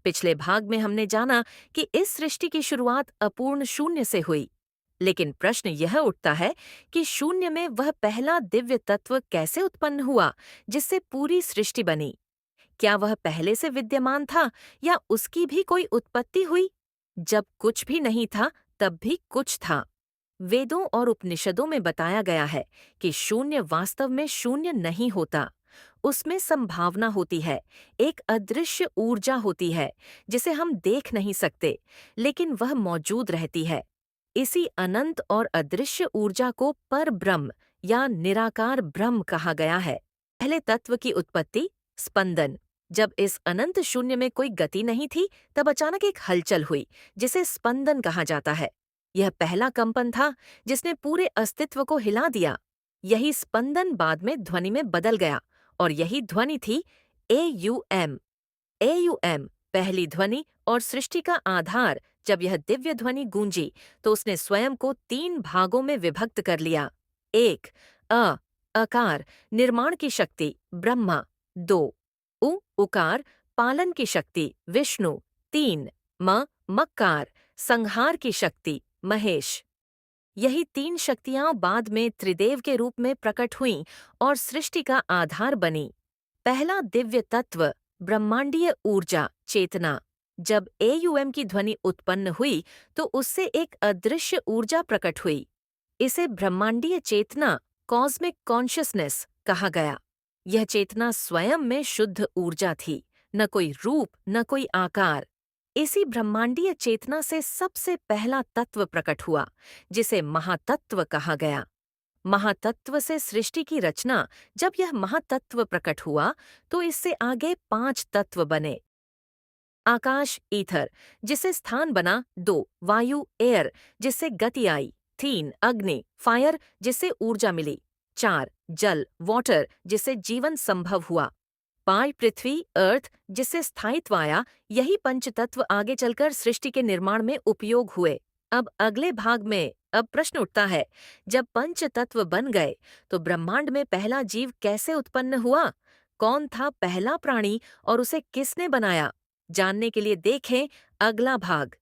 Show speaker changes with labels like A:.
A: पिछले भाग में हमने जाना कि इस सृष्टि की शुरुआत अपूर्ण शून्य से हुई। लेकिन प्रश्न यह उठता है कि शून्य में वह पहला दिव्य तत्व कैसे उत्पन्न हुआ जिससे पूरी सृष्टि बनी? क्या वह पहले से विद्यमान था या उसकी भी कोई उत्पत्ति हुई? जब कुछ भी नहीं था, तब भी कुछ था। वेदों और उपनिषदों में बताया गया है कि शून्य वास्तव में शून्य नहीं होता। उसमें संभावना होती है, एक अदृश्य ऊर्जा होती है जिसे हम देख नहीं सकते, लेकिन वह मौजूद रहती है। इसी अनंत और अदृश्य ऊर्जा को परब्रह्म या निराकार ब्रह्म कहा गया है। पहले तत्व की उत्पत्ति स्पंदन। जब इस अनंत शून्य में कोई गति नहीं थी, तब अचानक एक हलचल हुई जिसे स्पंदन कहा जाता है। यह पहला कंपन था जिसने पूरे अस्तित्व को हिला दिया। यही स्पंदन बाद में ध्वनि में बदल गया और यही ध्वनि थी AUM। AUM पहली ध्वनि और सृष्टि का आधार। जब यह दिव्य ध्वनि गूंजी तो उसने स्वयं को 3 भागों में विभक्त कर लिया। 1 अकार निर्माण की शक्ति ब्रह्मा, 2 उकार पालन की शक्ति विष्णु, 3 मक्कार संहार की शक्ति महेश। यही 3 शक्तियां बाद में त्रिदेव के रूप में प्रकट हुईं और सृष्टि का आधार बनी। पहला दिव्य तत्व ब्रह्मांडीय ऊर्जा चेतना। जब AUM की ध्वनि उत्पन्न हुई तो उससे एक अदृश्य ऊर्जा प्रकट हुई। इसे ब्रह्मांडीय चेतना कॉस्मिक कॉन्शियसनेस कहा गया। यह चेतना स्वयं में शुद्ध ऊर्जा थी, न कोई रूप न कोई आकार। इसी ब्रह्मांडीय चेतना से सबसे पहला तत्व प्रकट हुआ जिसे महातत्व कहा गया। महातत्व से सृष्टि की रचना। जब यह महातत्व प्रकट हुआ तो इससे आगे 5 तत्व बने। आकाश ईथर जिससे स्थान बना, 2 वायु एयर जिससे गति आई, 3 अग्नि फायर जिससे ऊर्जा मिली, 4 जल वाटर जिससे जीवन संभव हुआ, 5 पृथ्वी अर्थ जिससे स्थायित्व आया। यही पंचतत्व आगे चलकर सृष्टि के निर्माण में उपयोग हुए। अब अगले भाग में अब प्रश्न उठता है, जब पंचतत्व बन गए तो ब्रह्मांड में पहला जीव कैसे उत्पन्न हुआ? कौन था पहला प्राणी और उसे किसने बनाया? जानने के लिए देखें अगला भाग।